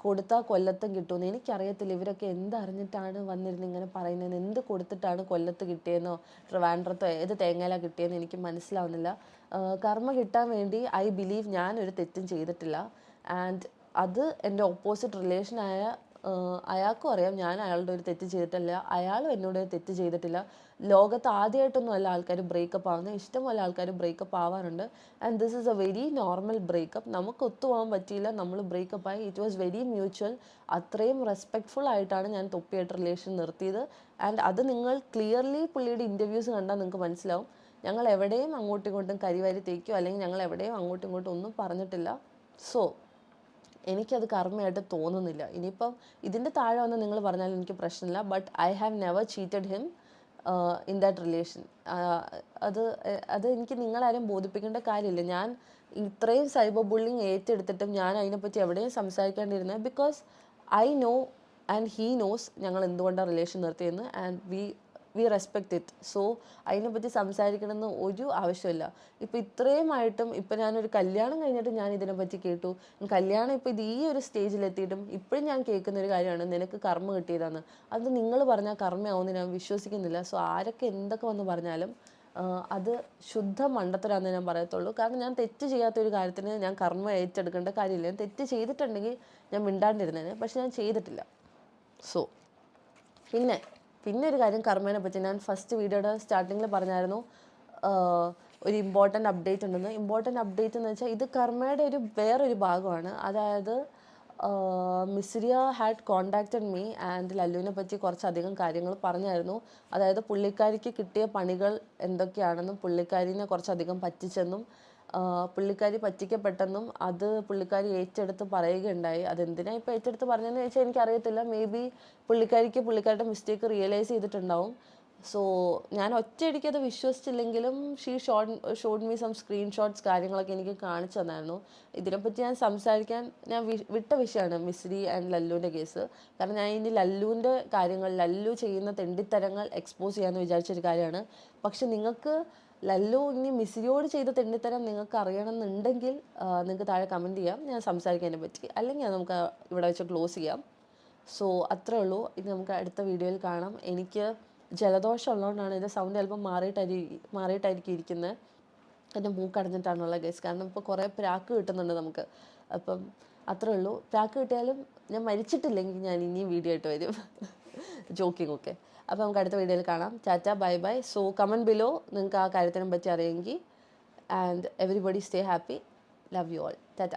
കൊടുത്താൽ കൊല്ലത്തും കിട്ടുമെന്ന്. എനിക്കറിയത്തില്ല ഇവരൊക്കെ എന്തറിഞ്ഞിട്ടാണ് വന്നിരുന്ന് ഇങ്ങനെ പറയുന്നത്. എന്ത് കൊടുത്തിട്ടാണ് കൊല്ലത്ത് കിട്ടിയെന്നോ ട്രിവാൻഡ്രത്തോ ഏത് തേങ്ങയിലാണ് കിട്ടിയെന്ന് എനിക്ക് മനസ്സിലാവുന്നില്ല. കർമ്മ കിട്ടാൻ വേണ്ടി ഐ ബിലീവ് ഞാൻ ഒരു തെറ്റും ചെയ്തിട്ടില്ല. ആൻഡ് അത് എൻ്റെ ഓപ്പോസിറ്റ് റിലേഷനായ അയാൾക്കും അറിയാം ഞാൻ അയാളുടെ ഒരു തെറ്റ് ചെയ്തിട്ടില്ല, അയാളും എന്നോട് തെറ്റ് ചെയ്തിട്ടില്ല. ലോകത്ത് ആദ്യമായിട്ടൊന്നും അല്ല ആൾക്കാർ ബ്രേക്കപ്പ് ആവുന്നത്, ഇഷ്ടംപോലെ ആൾക്കാർ ബ്രേക്കപ്പ് ആവാറുണ്ട്. And this is a very normal breakup. നമുക്ക് ഒത്തുപോകാൻ പറ്റിയില്ല, നമ്മൾ ബ്രേക്കപ്പ് ആയി. It was very mutual. അത്രയും റെസ്പെക്റ്റ്ഫുൾ ആയിട്ടാണ് ഞാൻ തൊപ്പിയായിട്ട് റിലേഷൻ നിർത്തിയത്. ആൻഡ് അത് നിങ്ങൾ ക്ലിയർലി പുള്ളിയുടെ ഇൻ്റർവ്യൂസ് കണ്ടാൽ നിങ്ങൾക്ക് മനസ്സിലാവും. ഞങ്ങൾ എവിടെയും അങ്ങോട്ടും ഇങ്ങോട്ടും കരിവാരി തേക്കോ അല്ലെങ്കിൽ ഞങ്ങൾ എവിടെയും അങ്ങോട്ടും ഇങ്ങോട്ടും ഒന്നും പറഞ്ഞിട്ടില്ല. സോ എനിക്കത് കർമ്മയായിട്ട് തോന്നുന്നില്ല. ഇനിയിപ്പം ഇതിൻ്റെ താഴെ വന്ന് നിങ്ങൾ പറഞ്ഞാലും എനിക്ക് പ്രശ്നമില്ല. But I have never cheated him. In that relation. അത് അത് എനിക്ക് നിങ്ങളാരും ബോധിപ്പിക്കേണ്ട കാര്യമില്ല. ഞാൻ ഇത്രയും സൈബർ ബുള്ളിങ് ഏറ്റെടുത്തിട്ടും ഞാൻ അതിനെപ്പറ്റി എവിടെയും സംസാരിക്കാണ്ടിരുന്നത് because I know and he knows ഞങ്ങൾ എന്തുകൊണ്ടാണ് റിലേഷൻ നിർത്തിയെന്ന്, and we respect it. So അതിനെപ്പറ്റി സംസാരിക്കണമെന്ന് ഒരു ആവശ്യമില്ല. ഇപ്പോൾ ഇത്രയുമായിട്ടും ഇപ്പം ഞാനൊരു കല്യാണം കഴിഞ്ഞിട്ട് ഞാൻ ഇതിനെപ്പറ്റി കേട്ടു. കല്യാണം ഇപ്പോൾ ഇത് ഈ ഒരു സ്റ്റേജിലെത്തിയിട്ടും ഇപ്പോഴും ഞാൻ കേൾക്കുന്ന ഒരു കാര്യമാണ് നിനക്ക് കർമ്മ കിട്ടിയതാണ്. അത് നിങ്ങൾ പറഞ്ഞാൽ കർമ്മയാവുമെന്ന് ഞാൻ വിശ്വസിക്കുന്നില്ല. സോ ആരൊക്കെ എന്തൊക്കെ വന്ന് പറഞ്ഞാലും അത് ശുദ്ധ മണ്ടത്തരാന്ന് ഞാൻ പറയത്തുള്ളൂ. കാരണം ഞാൻ തെറ്റ് ചെയ്യാത്തൊരു കാര്യത്തിന് ഞാൻ കർമ്മ ഏറ്റെടുക്കേണ്ട കാര്യമില്ല. ഞാൻ തെറ്റ് ചെയ്തിട്ടുണ്ടെങ്കിൽ ഞാൻ മിണ്ടാണ്ടിരുന്നേനെ, പക്ഷെ ഞാൻ ചെയ്തിട്ടില്ല. സോ പിന്നെ ഒരു കാര്യം, കർമ്മേനെ പറ്റി ഞാൻ ഫസ്റ്റ് വീഡിയോയുടെ സ്റ്റാർട്ടിങ്ങിൽ പറഞ്ഞായിരുന്നു ഒരു ഇമ്പോർട്ടൻ്റ് അപ്ഡേറ്റ് ഉണ്ടെന്ന്. ഇമ്പോർട്ടൻ്റ് അപ്ഡേറ്റ് എന്ന് വെച്ചാൽ ഇത് കർമ്മയുടെ വേറൊരു ഭാഗമാണ്. അതായത് Misriya had contacted me and ലല്ലുവിനെ പറ്റി കുറച്ചധികം കാര്യങ്ങൾ പറഞ്ഞായിരുന്നു. അതായത് പുള്ളിക്കാരിക്ക് കിട്ടിയ പണികൾ എന്തൊക്കെയാണെന്നും പുള്ളിക്കാരിനെ കുറച്ചധികം പറ്റിച്ചെന്നും പുള്ളിക്കാരി പറ്റിക്കപ്പെട്ടെന്നും അത് പുള്ളിക്കാരി ഏറ്റെടുത്ത് പറയുകയുണ്ടായി. അതെന്തിനാണ് ഇപ്പോൾ ഏറ്റെടുത്ത് പറഞ്ഞതെന്ന് ചോദിച്ചാൽ എനിക്കറിയത്തില്ല. മേ ബി പുള്ളിക്കാരിക്ക് പുള്ളിക്കാരുടെ മിസ്റ്റേക്ക് റിയലൈസ് ചെയ്തിട്ടുണ്ടാവും. സോ ഞാൻ ഒറ്റയടിക്ക് അത് വിശ്വസിച്ചില്ലെങ്കിലും ഷോഡ് മീ സം സ്ക്രീൻഷോട്ട്സ് കാര്യങ്ങളൊക്കെ എനിക്ക് കാണിച്ചു തന്നായിരുന്നു. ഇതിനെപ്പറ്റി ഞാൻ സംസാരിക്കാൻ ഞാൻ വിട്ട വിഷയമാണ് മിസ്രി ആൻഡ് ലല്ലുവിൻ്റെ കേസ്. കാരണം ഞാൻ ഇനി ലല്ലുവിൻ്റെ കാര്യങ്ങൾ, ലല്ലു ചെയ്യുന്ന തെണ്ടിത്തരങ്ങൾ എക്സ്പോസ് ചെയ്യാമെന്ന് വിചാരിച്ചൊരു കാര്യമാണ്. പക്ഷെ നിങ്ങൾക്ക് ലല്ലു ഇനി മിസ്രിയോട് ചെയ്ത തെണ്ടിത്തരം നിങ്ങൾക്ക് അറിയണമെന്നുണ്ടെങ്കിൽ നിങ്ങൾക്ക് താഴെ കമൻറ്റ് ചെയ്യാം, ഞാൻ സംസാരിക്കാനെ പറ്റി. അല്ലെങ്കിൽ അത് നമുക്ക് ഇവിടെ വെച്ച് ക്ലോസ് ചെയ്യാം. സോ അത്രേ ഉള്ളൂ. ഇത് നമുക്ക് അടുത്ത വീഡിയോയിൽ കാണാം. എനിക്ക് ജലദോഷം ഉള്ളതുകൊണ്ടാണ് ഇത് സൗണ്ട് ചിലപ്പോൾ മാറിയിട്ടായിരിക്കും ഇരിക്കുന്നത്. എൻ്റെ മൂക്കടഞ്ഞിട്ടാണുള്ള കേസ്. കാരണം ഇപ്പോൾ കുറേ പ്രാക്ക് കിട്ടുന്നുണ്ട് നമുക്ക്. അപ്പം അത്രേ ഉള്ളൂ. പ്രാക്ക് കിട്ടിയാലും ഞാൻ മരിച്ചിട്ടില്ലെങ്കിൽ ഞാൻ ഇനിയും വീഡിയോ ആയിട്ട് വരും. ജോക്കിംഗ് ഒക്കെ. അപ്പോൾ നമുക്ക് അടുത്ത വീഡിയോയിൽ കാണാം. Ta-ta, bye bye. So comment below നിങ്ങൾക്ക് ആ കാര്യത്തിനെ പറ്റി അറിയെങ്കിൽ. And everybody stay happy. Love you all. Tata.